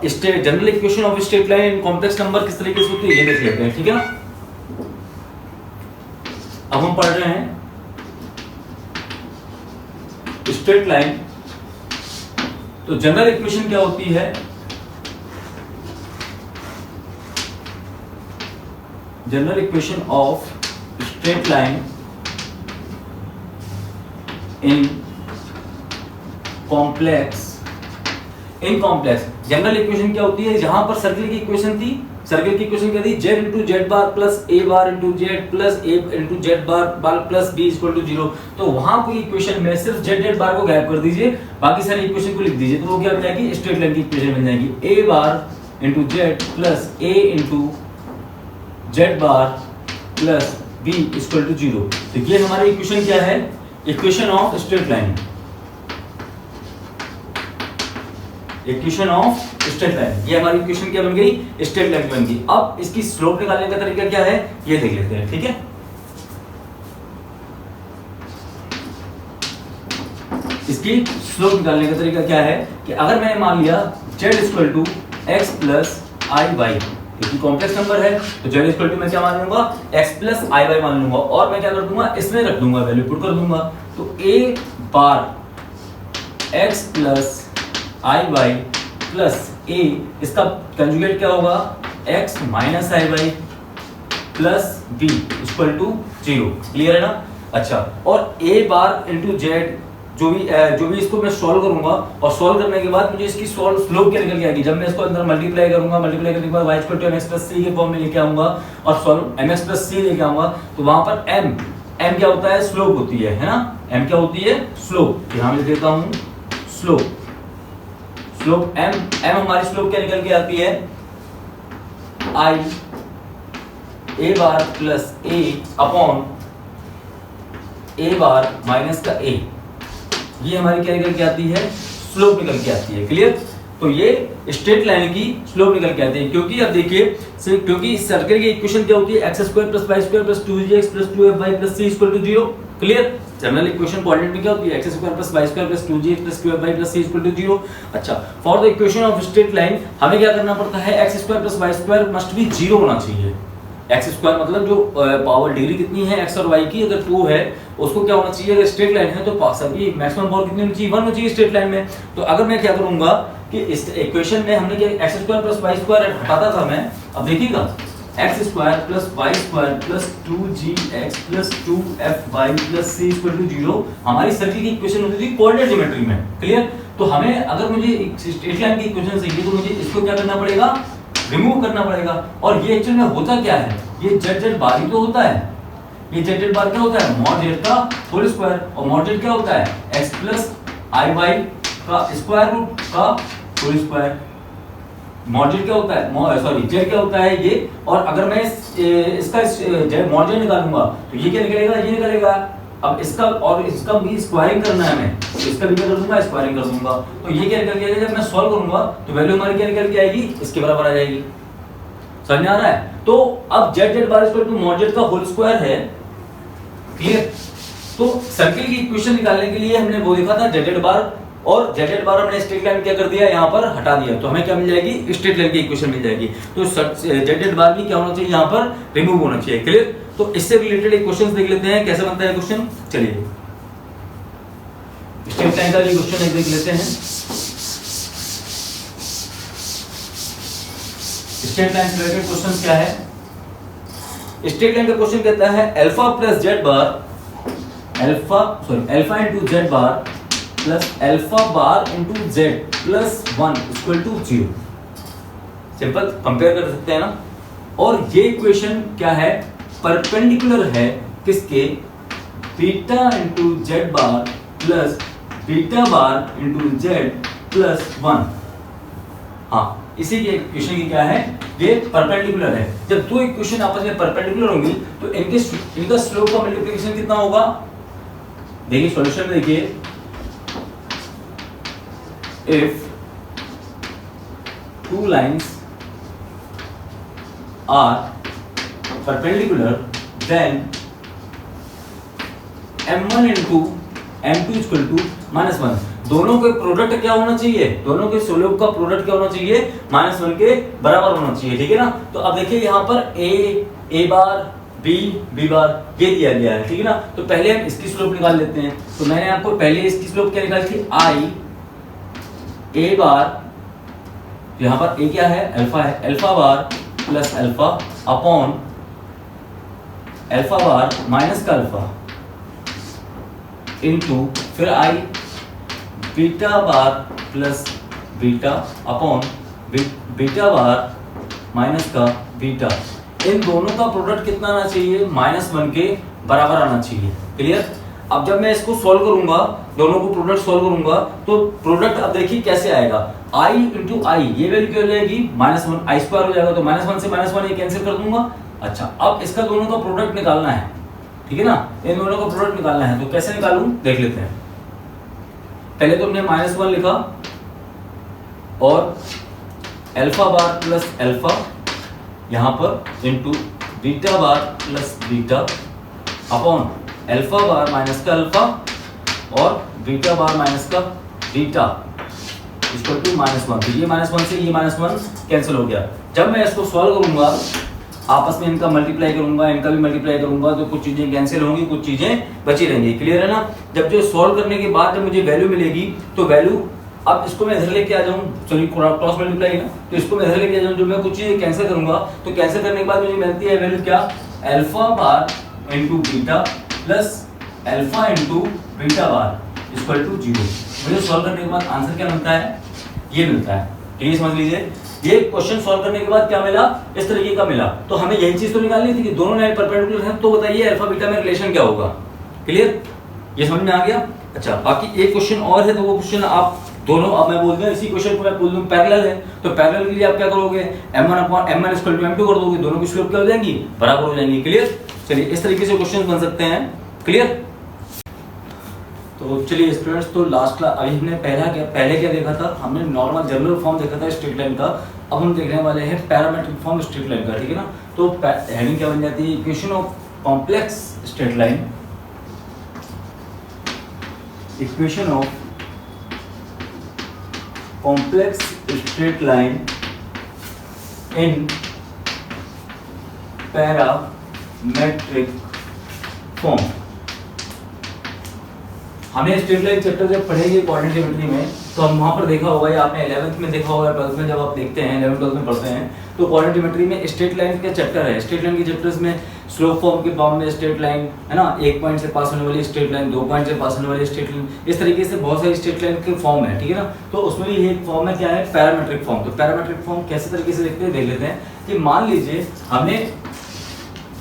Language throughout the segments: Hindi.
State general equation of straight line in complex number किस तरीके से होती है ये देख लेते हैं, ठीक है ना। अब हम पढ़ रहे हैं स्ट्रेट लाइन, तो जनरल इक्वेशन क्या होती है, general equation of straight line in complex general equation क्या होती है, जहां पर सर्किल की इक्वेशन थी, सर्किल की इक्वेशन क्या थी, z into Z bar plus a bar into Z plus A into Z bar plus B equal to 0। तो वहां कोई इक्वेशन में सिर्फ जेड बार को गायब कर दीजिए, बाकी सारी इक्वेशन को लिख दीजिए, तो वो क्या बन जाएगी, स्ट्रेट लाइन की इक्वेशन बन जाएगी, A bar into Z plus A into Z bar plus B equal to 0। तो ये हमारी इक्वेशन क्या है, equation of straight line, equation of straight line, ये हमारी इक्वेशन क्या बन गई, स्ट्रेट लाइन बन गई। अब इसकी स्लोप निकालने का तरीका क्या है ये देख लेते हैं, ठीक है। इसकी स्लोप निकालने का तरीका क्या है कि अगर मैंने मान लिया z equal to x plus I y, क्योंकि कॉम्प्लेक्स नंबर है तो z इक्वल टू मैं क्या मान लूंगा, x प्लस आई वाई मान लूंगा, और मैं क्या कर दूंगा, इसमें रख दूंगा, वैल्यू पुट कर दूंगा। तो a bar x plus I Y plus A, इसका कंजुगेट क्या होगा, x minus I Y plus B equal to 0। Clear है ना। अच्छा, और a बार इंटू जेड, जो भी इसको मैं सॉल्व करूंगा, और सॉल्व करने के बाद मुझे इसकी स्लोप क्या निकल के आएगी, जब मैं इसको अंदर मल्टीप्लाई करूंगा, मल्टीप्लाई करने के बाद y equal to mx plus c के फॉर्म में लेके आऊंगा, और सॉल्व mx प्लस c लेके आऊंगा, तो वहां पर m क्या होता है, स्लोप होती है ना, m क्या होती है, स्लोप। यहां मैं देता हूं स्लोप, स्लोप m हमारी स्लोप क्या निकल के आती है, i a bar plus a upon a bar minus का a, ये हमारी क्या निकल के आती है, स्लोप निकल के आती है। क्लियर। तो ये स्ट्रेट लाइन की स्लोप निकल के आती है, क्योंकि अब देखिए, क्योंकि इस सर्कल की इक्वेशन क्या होती है, x square plus y square plus 2gx plus 2fy plus c equal to 0। Clear. General equation coordinate में क्या होती है, x square plus y square plus 2gx plus 2fy plus c equal to 0। अच्छा, for the equation of straight line हमें क्या करना पड़ता है, x square plus y square must be 0 होना चाहिए। एक्स स्क्वायर मतलब जो पावर डिग्री कितनी है एक्स और वाई की, अगर 2 है उसको क्या होना चाहिए, अगर स्ट्रेट लाइन है तो सभी मैक्सिमम पावर कितनी होनी चाहिए, 1 होनी चाहिए स्ट्रेट लाइन में। तो अगर मैं क्या करूंगा कि इस इक्वेशन में हमने क्या x square plus y square हटाता था मैं, अब देखिएगा x square plus y square plus 2gx plus 2fy plus c equal to 0 हमारी सर्किल की इक्वेशन होती थी कोऑर्डिनेट ज्योमेट्री में। क्लियर। तो हमें अगर मुझे स्ट्रेट लाइन की इक्वेशन चाहिए तो मुझे इसको क्या करना पड़ेगा, रिमूव करना पड़ेगा। और ये एक्चुअली में होता क्या है, ये z बार ही तो होता है, ये z बार क्या होता है, मॉड z का होल स्क्वायर, और मॉड z क्या होता है, x प्लस आई वाई का स्क्वायर रूट का होल स्क्वायर। मॉड z क्या होता है, सॉरी z क्या होता है ये, और अगर मैं इसका मॉड z निकालूंगा तो ये क्या निकलेगा, ये निकलेगा। अब इसका और इसका भी स्क्वायरिंग करना है हमें, तो इसका भी क्या कर दूंगा, स्क्वायरिंग कर दूंगा। तो ये क्या निकल के आएगा, जब मैं सॉल्व करूंगा तो वैल्यू हमारी क्या निकल के आएगी, इसके बराबर आ जाएगी। समझ में आ रहा है। तो अब z bar equal to mod z का होल स्क्वायर है। क्लियर। तो सर्किल की इक्वेशन निकालने के लिए हमने वो देखा था z बार, और z बार हमने स्ट्रेट लाइन क्या कर दिया, यहाँ पर हटा दिया, तो हमें क्या मिल जाएगी, स्ट्रेट लाइन की इक्वेशन मिल जाएगी। तो z बार भी क्या होना चाहिए, यहाँ पर रिमूव होना चाहिए। क्लियर। तो इससे रिलेटेड एक क्वेश्चन देख लेते हैं कैसे बनता है क्वेश्चन। चलिए स्ट्रेट लाइन का ये क्वेश्चन देख लेते हैं। स्ट्रेट लाइन से रिलेटेड क्वेश्चन क्या है, स्ट्रेट लाइन का क्वेश्चन कहता है alpha plus z bar, alpha into Z bar plus alpha bar into Z plus 1 equal to 0। Simple compare कर सकते हैं ना। और ये इक्वेशन क्या है, परपेंडिकुलर है किसके, beta into Z bar plus beta बार इंटू जेड प्लस 1। हाँ, इसी के इक्वेशन की क्या है, ये परपेंडिकुलर है। जब दो इक्वेशन आपस में परपेंडिकुलर होंगी तो इनका स्लोप का मल्टीप्लिकेशन कितना होगा, देखिए सॉल्यूशन में देखिए, if two lines are perpendicular then m1 into m2 equal to -1। दोनों के प्रोडक्ट क्या होना चाहिए, दोनों के स्लोप का प्रोडक्ट क्या होना चाहिए, -1 के बराबर होना चाहिए, ठीक है ना। तो अब देखिए यहाँ पर ए बार बी बार ये दिया गया है, ठीक है ना। तो पहले हम इसकी स्लोप निकाल लेते हैं। तो मैंने आपको पहले इसकी स्लोप क्या निकाली थी, आई ए बार, यहाँ पर ए क्या है, अल्फा है, alpha bar plus alpha upon alpha bar minus का अल्फा इनटू फिर आई beta bar plus beta upon beta bar minus का बीटा। इन दोनों का प्रोडक्ट कितना आना चाहिए, -1 के बराबर आना चाहिए। क्लियर। अब जब मैं इसको सॉल्व करूंगा, दोनों को प्रोडक्ट सॉल्व करूंगा, तो प्रोडक्ट अब देखिए कैसे आएगा, i इंटू आई, ये वैल्यू क्या हो जाएगी, -1, आई स्क्वायर हो जाएगा, तो -1 से -1 ये कैंसिल कर दूंगा। अच्छा, अब इसका दोनों का प्रोडक्ट निकालना है, ठीक है ना, इन दोनों का प्रोडक्ट निकालना है। तो कैसे निकालूं देख लेते हैं। पहले तो हमने -1 लिखा और अल्फा बार प्लस अल्फा यहाँ पर into beta bar plus beta upon alpha bar minus का अल्फा और बीटा बार माइनस का बीटा इक्वल टू -1। तो ये -1 से ये -1 कैंसिल हो गया। जब मैं इसको सॉल्व करूंगा, आपस में इनका मल्टीप्लाई करूंगा, इनका भी मल्टीप्लाई करूंगा, तो कुछ चीजें कैंसिल होंगी, कुछ चीजें बची रहेंगी। क्लियर है ना। जब जो सॉल्व करने के बाद जब मुझे वैल्यू मिलेगी, तो वैल्यू, अब इसको मैं इधर लेके आ जाऊं, सॉरी क्रॉस मल्टीप्लाई ना, तो इसको मैं इधर लेके आ जाऊं, जो मैं कुछ चीजें कैंसिल करूंगा, तो कैंसिल करने के बाद मुझे मिलती है वैल्यू क्या, alpha bar into beta plus alpha into beta bar equal to 0। मुझे सॉल्व करने के बाद आंसर क्या मिलता है, ये मिलता है। ठीक है, समझ लीजिए। ये क्वेश्चन सॉल्व करने के बाद क्या मिला, इस तरीके का मिला। तो हमें यही चीज तो निकालनी थी कि दोनों लाइन परपेंडिकुलर हैं, तो बताइए अल्फा बीटा में रिलेशन क्या होगा। क्लियर, ये समझ में आ गया। अच्छा, बाकी एक क्वेश्चन और है, तो वो क्वेश्चन आप दोनों, अब मैं बोल दूं इसी क्वेश्चन को मैं बोल दूं पैरेलल है, तो पैरेलल के लिए आप क्या करोगे, m1/m1 इक्वल टू m2 कर दोगे, दोनों की स्लोप क्या हो जाएंगी, बराबर हो जाएंगी। क्लियर। चलिए, इस तरीके से क्वेश्चन बन सकते हैं। क्लियर। तो चलिए स्टूडेंट्स, तो लास्ट क्लास अभी हमने पहले क्या देखा था, हमने नॉर्मल जनरल फॉर्म देखा था स्ट्रेट लाइन का। अब हम देखने वाले हैं पैरामेट्रिक फॉर्म स्ट्रेट लाइन का। ठीक है ना। तो हेडिंग क्या बन जाती है, equation of complex straight line, equation of complex straight line in parametric form. हमें स्ट्रेट लाइन चैप्टर जब पढ़ेंगे कोऑर्डिनेट ज्योमेट्री में, तो हम वहां पर देखा होगा, या आपने 11th में देखा होगा, 12th में जब आप देखते हैं, 11th 12th में पढ़ते हैं, तो कोऑर्डिनेट ज्योमेट्री में स्ट्रेट लाइन के चैप्टर है। स्ट्रेट लाइन के चैप्टर्स में स्लोप फॉर्म के फॉर्म में स्ट्रेट लाइन है ना, 1 पॉइंट से पास होने वाली स्ट्रेट लाइन, 2 पॉइंट से पास होने वाली स्ट्रेट लाइन, इस तरीके से बहुत सारी स्ट्रेट लाइन के फॉर्म है। ठीक है ना। तो उसमें भी एक फॉर्म है, क्या है, पैरामेट्रिक फॉर्म। तो पैरामेट्रिक फॉर्म कैसे तरीके से देखते हैं, देख लेते हैं। कि मान लीजिए हमने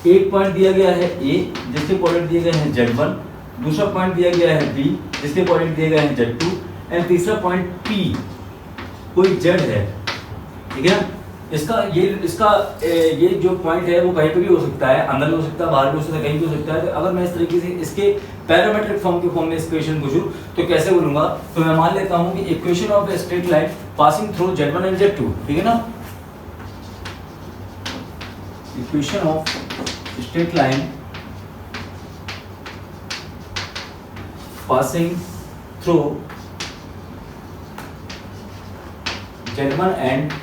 एक पॉइंट दिया गया है ए, जिसके कोऑर्डिनेट दिए गए हैं Z1, दूसरा पॉइंट दिया गया है बी, जिसके कोऑर्डिनेट दिए गए हैं Z2, एंड तीसरा पॉइंट P कोई Z है। ठीक है। ये जो पॉइंट है वो कहीं पे भी हो सकता है, अंदर भी हो सकता है, बाहर भी हो सकता है, कहीं भी हो सकता है। तो अगर मैं इस तरीके से इसके पैरामेट्रिक फॉर्म के फॉर्म में इस इक्वेशन पूछूं, तो कैसे बोलूंगा, तो मैं मान लेता हूं कि equation of a straight line passing through Z1 and Z2। ठीक है ना। Equation of straight line passing through Z1 and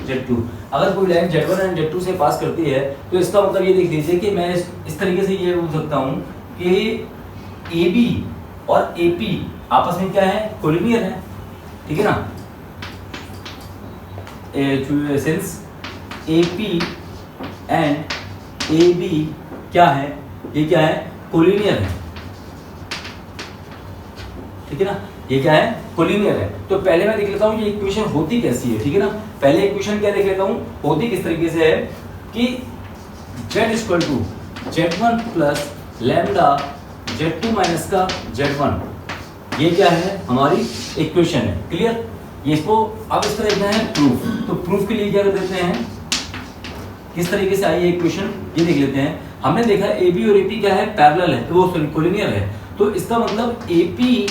Z2। अगर कोई लाइन Z1 and Z2 से पास करती है, तो इसका मतलब ये देख लीजिए कि मैं इस तरीके से ये बोल सकता हूँ कि AB और AP आपस में क्या है, कोलिनियर है। ठीक है ना। सिंस AP एंड AB क्या है, ये क्या है, कोलिनियर है। ठीक है ना। ये क्या है, कोलिनियर है। तो पहले मैं देख लेता हूँ कि इक्वेशन होती कैसी है। ठीक है ना। पहले इक्वेशन क्या देख लेता हूँ, होती किस तरीके से है कि Z equal to Z1 plus lambda Z2 minus का Z1, ये क्या है, हमारी इक्वेशन है। क्लियर। ये इसको अब इस तरह देखना है प्रूफ। तो प्रूफ के लिए क्या कर देते हैं, किस तरीके से आई है इक्वेशन, ये देख लेते हैं। हमने देखा AB और AP क्या है, पैरेलल है, वो कोलिनियर है। तो इसका मतलब AP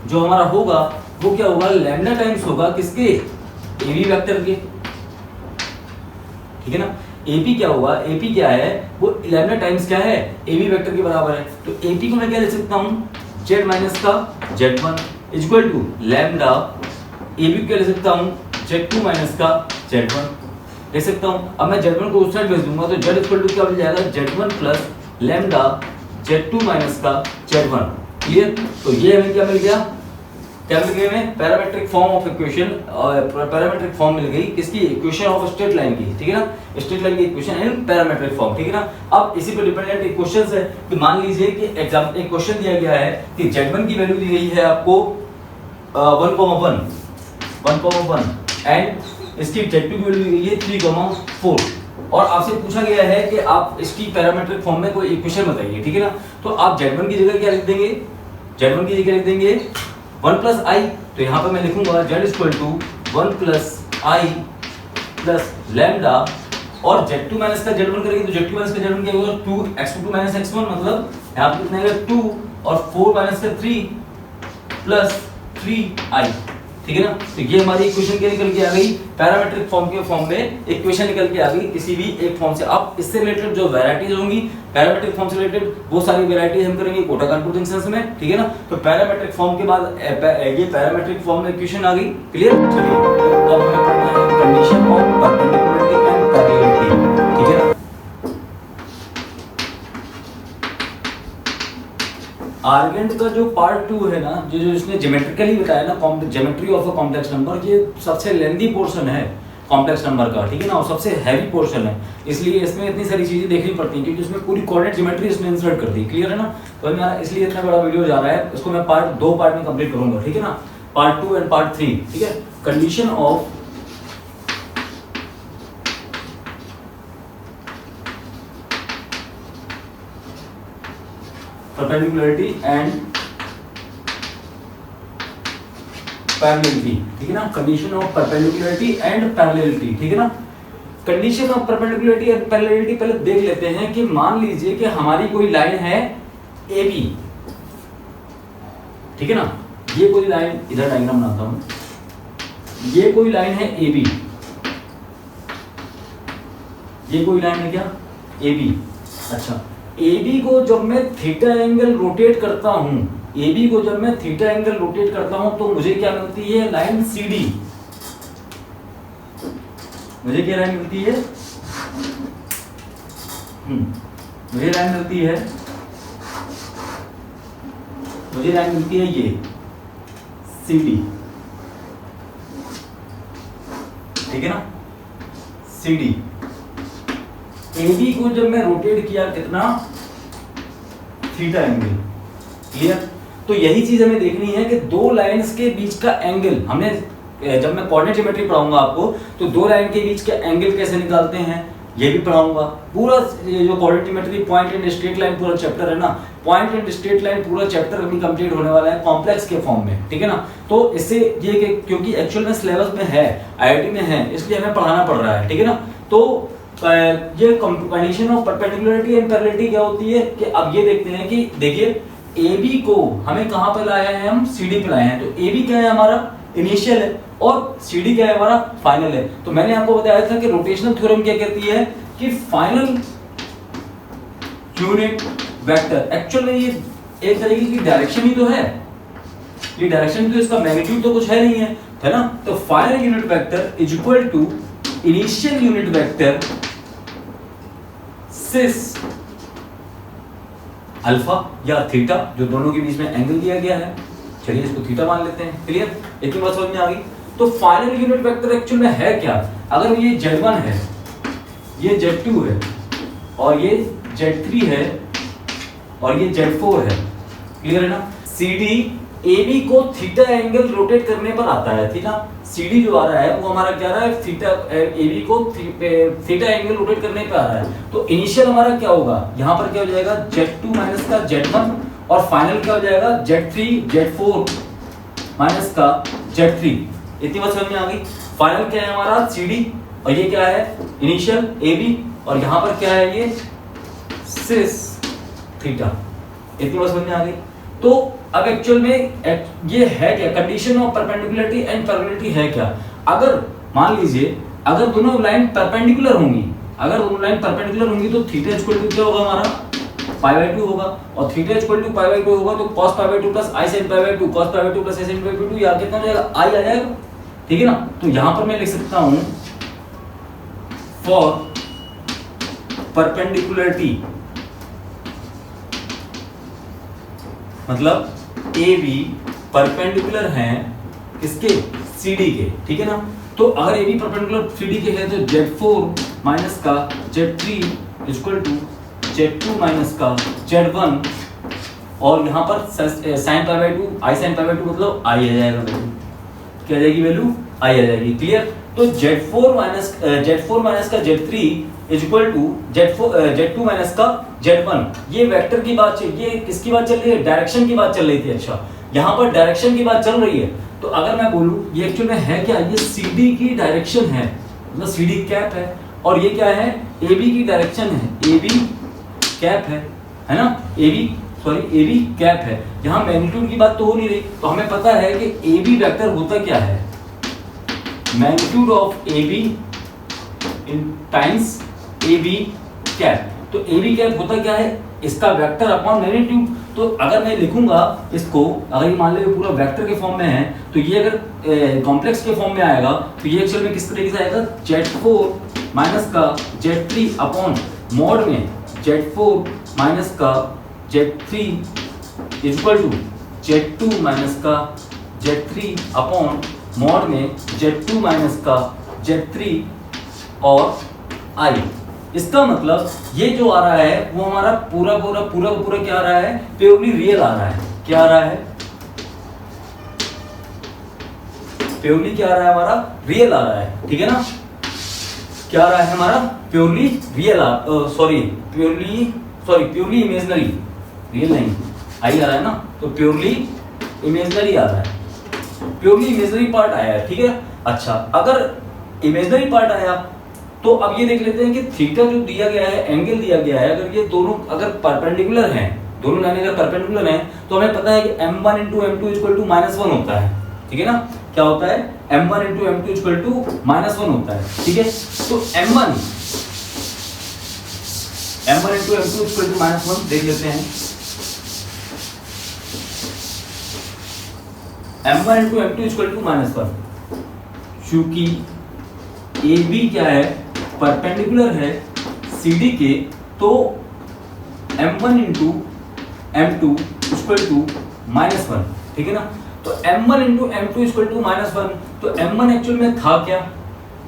जो हमारा होगा वो क्या होगा, लैम्डा टाइम्स होगा किसके, AB वेक्टर के। ठीक है ना। AP क्या होगा, AP क्या है, वो लैम्डा टाइम्स क्या है, AB वेक्टर के बराबर है। तो AP को मैं क्या लिख सकता हूँ, Z माइनस का Z1 equal to lambda A B को ले सकता हूँ Z2 माइनस का Z1 ले सकता हूँ। अब मैं Z1 को उस साइड भेज दूंगा तो Z इक्वल टू क्या मिल जाएगा, Z1 plus lambda Z2 minus का Z1। क्लियर? तो ये हमें क्या मिल गया, क्या मिल गई हमें, parametric form of equation, parametric form मिल गई किसकी, इक्वेशन ऑफ स्ट्रेट लाइन की, ठीक है ना, स्ट्रेट लाइन की इक्वेशन इन पैरामेट्रिक फॉर्म, ठीक है ना। अब इसी पे डिपेंडेंट एक क्वेश्चन है कि मान लीजिए कि एग्जाम एक क्वेश्चन दिया गया है कि Z1 की वैल्यू दी गई है आपको 1,1 एंड इसकी Z2 की वैल्यू दी गई है 3,4 और आपसे पूछा गया है कि आप इसकी पैरामेट्रिक फॉर्म में कोई इक्वेशन बताइए, ठीक है ना। तो आप Z1 की जगह क्या लिख देंगे, Z1 की जगह लिख देंगे 1 प्लस आई, तो यहाँ पे मैं लिखूंगा Z equal to 1 plus i plus lambda और Z2 माइनस का Z1 करेंगे तो Z2 माइनस का Z1 क्या होगा 2x2 माइनस x1, मतलब यहाँ पे कितना आएगा 2 और 4 माइनस का 3 प्लस 3i, ठीक है ना। तो ये हमारी इक्वेशन क्या निकल के आ गई, पैरामेट्रिक फॉर्म के फॉर्म में इक्वेशन निकल के आ गई किसी भी एक फॉर्म से। अब इससे रिलेटेड जो वैरायटीज होंगी पैरामेट्रिक फॉर्म से रिलेटेड वो सारी वैरायटीज हम करेंगे कोटा कानपुर जंक्शन में, ठीक है ना। तो पैरामेट्रिक फॉर्म के बाद ये पैरामेट्रिक फॉर्म में इक्वेशन आ गई, क्लियर। चलिए तो अब हमें पढ़ना है कंडीशन ऑफ परपेंडिकुलरिटी एंड पैरेललिटी, ठीक है ना। आर्गेंट का जो पार्ट 2 है ना, जो इसने ज्योमेट्रिकली बताया ना, geometry of a complex number, ये सबसे लेंथी पोर्शन है कॉम्प्लेक्स नंबर का, ठीक है ना, और सबसे हैवी पोर्शन है, इसलिए इसमें इतनी सारी चीजें देखनी पड़ती हैं क्योंकि उसमें पूरी कोऑर्डिनेट ज्योमेट्री इसमें इंसर्ट कर दी, क्लियर है ना। तो मेरा इसलिए इतना बड़ा वीडियो जा रहा है, इसको मैं पार्ट 2 पार्ट में कंप्लीट करूंगा, ठीक है ना, पार्ट 2 एंड पार्ट 3, ठीक है। कंडीशन ऑफ परपेंडिकुलरिटी एंड पैरेललिटी, ठीक है ना, कंडीशन ऑफ परपेंडिकुलरिटी एंड पैरेललिटी, ठीक है ना। कंडीशन ऑफ परपेंडिकुलरिटी एंड पैरेललिटी पहले देख लेते हैं कि मान लीजिए कि हमारी कोई लाइन है ए बी, ठीक है ना, ये कोई लाइन, इधर डायग्राम बनाता हूं, ये कोई लाइन है ए बी, ये कोई लाइन है क्या ए बी। अच्छा, ए बी को जब मैं थीटा एंगल रोटेट करता हूं, ए बी को जब मैं थीटा एंगल रोटेट करता हूं तो मुझे क्या मिलती है, लाइन सी डी, मुझे क्या लाइन मिलती है, मुझे लाइन मिलती है, मुझे लाइन मिलती है ये सी डी, ठीक है ना, सी डी। ए बी को जब मैं रोटेट किया कितना, थीटा एंगल, क्लियर। तो यही चीज हमें देखनी है कि दो लाइंस के बीच का एंगल, हमने जब मैं कोऑर्डिनेट ज्योमेट्री पढ़ाऊंगा आपको तो दो लाइन के बीच के एंगल कैसे निकालते हैं ये भी पढ़ाऊंगा। पूरा ये जो coordinate geometry point and straight line पूरा चैप्टर है ना, पॉइंट एंड स्ट्रेट लाइन पूरा चैप्टर अभी कंप्लीट होने वाला है कॉम्प्लेक्स के फॉर्म में, ठीक है ना। तो इससे ये कि क्योंकि एक्चुअल में सिलेबस में है, आईआईटी में है, इसलिए हमें पढ़ाना पड़ रहा है, ठीक है ना। तो ये कंडीशन ऑफ परपेंडिकुलरिटी एंड पैरेललिटी क्या होती है कि अब ये देखते हैं कि देखिए ए बी को हमें कहां पे लाया है, हम सी डी पे लाए हैं। तो ए बी क्या है हमारा, इनिशियल है, और सी डी क्या है हमारा, फाइनल है। तो मैंने आपको बताया था कि रोटेशनल थ्योरम क्या कहती है कि फाइनल यूनिट वेक्टर, एक्चुअल में ये एक तरीके की डायरेक्शन ही तो है, ये डायरेक्शन तो इसका मैग्नीट्यूड तो कुछ है नहीं है ना। तो final unit vector is equal to initial unit vector cis alpha या थीटा, जो दोनों के बीच में एंगल दिया गया है, चलिए इसको थीटा मान लेते हैं, क्लियर। एक ही बात समझ में आ गई। तो फाइनल यूनिट वेक्टर एक्चुअल में है क्या, अगर ये Z1 है, ये Z2 है, और ये Z3 है, और ये Z4 है, क्लियर है ना। CD AB को थीटा एंगल रोटेट करने पर आता है, थीटा CD जो आ रहा है वो हमारा क्या आ रहा है, थीटा AB को थीटा एंगल रोटेट करने पे आ रहा है। तो इनिशियल हमारा क्या होगा, यहाँ पर क्या हो जाएगा Z2 माइनस का Z1, और फाइनल क्या हो जाएगा Z3 Z4 माइनस का Z3। इतनी बात समझ में आ गई। फाइनल क्या है हमारा CD, और ये क्या है इनिशियल AB, और यहाँ पर क्या है ये सिस थीटा। इतनी बात समझ में आ गई। तो अब एक्चुअल में ये है क्या, कंडीशन ऑफ परपेंडिकुलरिटी एंड पैरेललिटी है क्या। अगर मान लीजिए अगर दोनों लाइन परपेंडिकुलर होंगी, अगर दोनों लाइन परपेंडिकुलर होंगी तो थीटा इक्वल टू क्या होगा हमारा पाई बाई 2 होगा, और theta equal to pi by 2 होगा तो cos pi by 2 plus i sin pi by 2 cos pi by 2 plus i sin pi by 2, या कितना हो जाएगा, आई आ जाएगा, ठीक है ना। तो यहां पर मैं लिख सकता हूं फॉर परपेंडिकुलरिटी, मतलब ए बी परपेंडिकुलर हैं किसके, सी डी के, ठीक है ना। तो अगर A B perpendicular C D के है तो Z4 माइनस का Z3 equal to Z2 minus का Z1, और यहाँ पर sine pi by 2 I sine pi by 2 मतलब आई आ जाएगा वैल्यू, क्या आ जाएगी वैल्यू, आई आ जाएगी, क्लियर। तो Z4 माइनस का Z3 equal to Z2 minus का Z1, ये वेक्टर की बात चल, ये किसकी बात चल रही है, डायरेक्शन की बात चल रही थी। अच्छा, यहाँ पर डायरेक्शन की बात चल रही है, तो अगर मैं बोलूं ये एक्चुअल में है क्या, ये CD की डायरेक्शन है, मतलब CD कैप है, और ये क्या है, AB की डायरेक्शन है, AB कैप है ना, AB कैप है। यहाँ मैग्नीट्यूड की बात तो हो नहीं रही, तो हमें पता है कि AB वेक्टर होता क्या है, magnitude of AB in times AB cap. तो AB कैप होता क्या है, इसका वेक्टर अपॉन मैग्नीट्यूड। तो अगर मैं लिखूंगा इसको, अगर ये मान लो पूरा वेक्टर के फॉर्म में है, तो ये अगर कॉम्प्लेक्स के फॉर्म में आएगा तो ये एक्चुअल में किस तरीके से आएगा, Z4 माइनस का Z3 अपॉन मॉड में Z4 माइनस का Z3 equal to Z2 minus का Z3 अपॉन मॉड में Z2 माइनस का Z3 और I। इसका मतलब ये जो आ रहा है वो हमारा पूरा क्या आ रहा है, प्योरली रियल आ रहा है। क्या आ रहा है, प्योरली क्या आ रहा है, हमारा रियल आ रहा है, ठीक है ना। क्या आ रहा है हमारा, purely real, purely imaginary, real नहीं, आई आ रहा है ना, तो प्योरली इमेजिनरी आ रहा है, प्योरली इमेजिनरी पार्ट आया है, ठीक है। अच्छा, अगर इमेजिनरी पार्ट आया तो अब ये देख लेते हैं कि थीटा जो दिया गया है, एंगल दिया गया है, अगर ये दोनों अगर परपेंडिकुलर हैं, दोनों लाइनें अगर परपेंडिकुलर हैं, तो हमें पता है कि m1 into m2 equal to -1 होता है, ठीक है ना। क्या होता है, m1 into m2 equal to -1 होता है, ठीक है। तो m1 into m2 equal to -1 देख लेते हैं, m1 into m2 equal to -1, चूंकि AB क्या है, परपेंडिकुलर है CD के, तो m1 into m2 equal to -1, ठीक है ना। तो m1 into m2 equal to -1, तो m1 एक्चुअल में था क्या,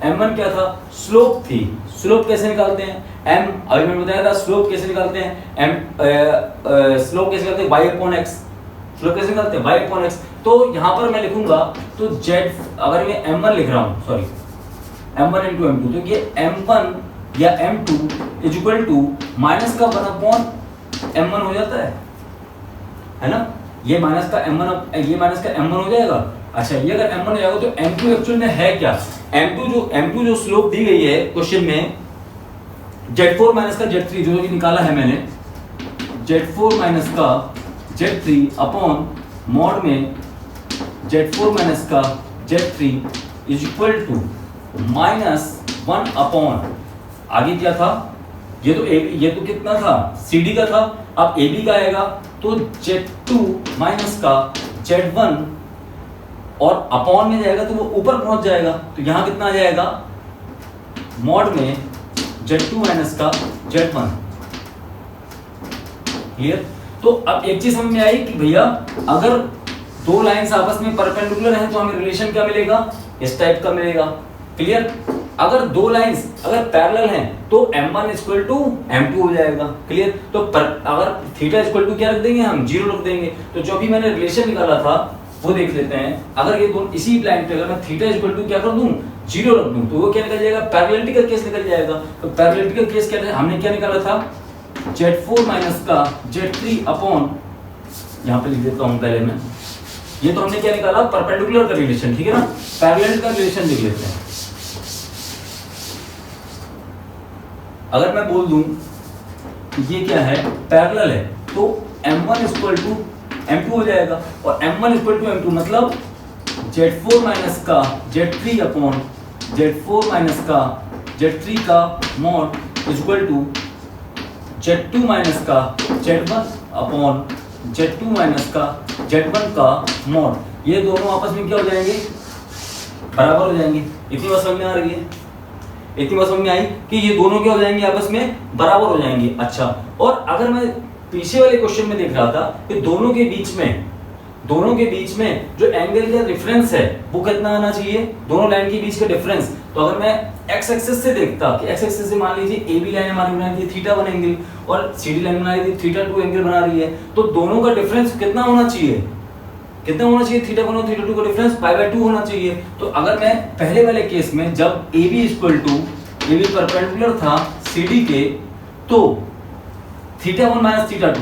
m1 क्या था, स्लोप थी। स्लोप कैसे निकालते हैं, m अभी मैंने बताया था स्लोप कैसे निकालते हैं, स्लोप कैसे निकालते हैं, y/x, स्लोप कैसे निकालते हैं, y/x। तो यहाँ पर मैं लिखूंगा, तो z, अगर मैं m1 लिख रहा हूँ, सॉरी m1 into m2, तो ये m1 या m2 is equal to minus का 1/m1 हो जाता है ना। ये माइनस का m1 हो जाएगा। अच्छा, ये अगर m1 हो जाएगा तो m2 एक्चुअल में है क्या, m2 जो स्लोप दी गई है क्वेश्चन में, Z4 माइनस का Z3 जो निकाला है मैंने, Z4 माइनस का Z3 अपॉन मॉड में Z4 माइनस का Z3 is equal to -1 upon, आगे क्या था, ये तो कितना था, CD का था, अब AB का आएगा तो Z2 माइनस का Z1 और अपॉन में जाएगा तो वो ऊपर पहुंच जाएगा, तो यहां कितना आ जाएगा, मॉड में Z2 माइनस का Z1, क्लियर। तो अब एक चीज समझ में आई कि भैया अगर दो लाइंस आपस में परपेंडिकुलर हैं तो हमें रिलेशन क्या मिलेगा, इस टाइप का मिलेगा, क्लियर। अगर दो लाइंस अगर पैरेलल हैं तो m1 इक्वल टू m2 हो जाएगा, क्लियर। तो अगर थीटा इक्वल टू क्या रख देंगे, हम 0 रख देंगे। तो जो भी मैंने रिलेशन निकाला था वो देख लेते हैं। अगर ये दोनों इसी लाइन पे अगर मैं थीटा इक्वल टू क्या कर दूं, 0 रख दूं, तो वो क्या निकल जाएगा, पैरेललिटी का केस निकल जाएगा। तो पैरेललिटी का केस क्या है, हमने क्या निकाला था, Z4 माइनस का Z3 अपॉन, यहाँ पे लिख देता हूँ पहले मैं, ये तो हमने क्या निकाला, परपेंडिकुलर का रिलेशन, ठीक है ना। पैरेलल का रिलेशन लिख लेते हैं। अगर मैं बोल दूं ये क्या है, पैरेलल है, तो m1 इक्वल टू m2 हो जाएगा, और m1 इक्वल टू m2 मतलब Z4 माइनस का Z3 अपॉन Z4 माइनस का Z3 का mod equal to Z2 minus का Z1 अपॉन Z2 माइनस का Z1 का मॉड, ये दोनों आपस में क्या हो जाएंगे, बराबर हो जाएंगे। इतनी बात समझ में आ रही है, इतनी बात समझ में आई कि ये दोनों क्या हो जाएंगे, आपस में बराबर हो जाएंगे। अच्छा, और अगर मैं पीछे वाले क्वेश्चन में देख रहा था कि दोनों के बीच में जो एंगल का डिफरेंस है वो कितना आना चाहिए, दोनों लाइन के बीच का डिफरेंस। तो अगर मैं एक्स एक्सिस से देखता कि एक्स एक्सिस से मान लीजिए ए बी लाइन हमारी बना रही है θ1 एंगल और सी डी लाइन बना रही है θ2 एंगल बना रही है, तो दोनों का डिफरेंस कितना होना चाहिए, कितना होना चाहिए, θ1 और θ2 का डिफरेंस π/2 होना चाहिए। तो अगर मैं पहले वाले केस में जब AB परपेंडिकुलर था CD के, तो θ1 माइनस θ2 का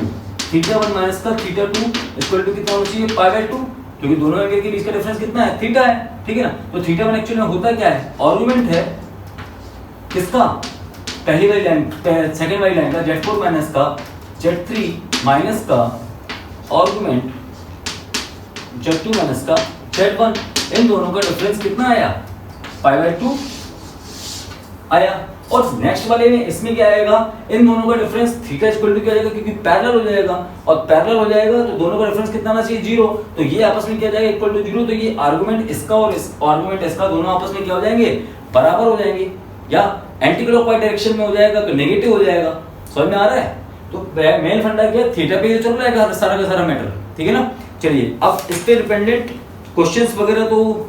θ2 इक्वल टू कितना होना चाहिए, π/2, क्योंकि दोनों एंगल के बीच का डिफरेंस कितना है, थीटा है, ठीक है ना। तो θ1 एक्चुअली में होता क्या है, आर्गुमेंट है किसका, पहली वाली लाइन सेकंड वाली लाइन का Z4 माइनस का Z3 माइनस का आर्गुमेंट Z2 माइनस का Z1, इन दोनों का डिफरेंस कितना आया, π/2 आया। और नेक्स्ट वाले में इसमें क्या आएगा, इन दोनों का डिफरेंस थीटा इक्वल टू क्या आएगा, क्योंकि पैरेलल हो जाएगा, और पैरेलल हो जाएगा तो दोनों का डिफरेंस कितना आना चाहिए, 0। तो ये आपस में क्या जाएगा, इक्वल टू 0। तो ये आर्गुमेंट इसका और इस आर्गुमेंट इसका दोनों आपस में क्या हो जाएंगे, बराबर हो जाएंगे, या एंटी क्लॉकवाइज डायरेक्शन में हो जाएगा तो नेगेटिव हो जाएगा। समझ में आ रहा है। तो मेन फंडा क्या है, थीटा पे चल रहा है सारा का सारा मैटर, ठीक है ना। चलिए अब इस पे डिपेंडेंट क्वेश्चंस वगैरह तो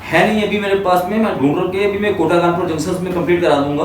है नहीं अभी मेरे पास में, मैं ढूंढ के अभी मैं कोटा कानपुर जंक्शन में कंप्लीट करा दूंगा।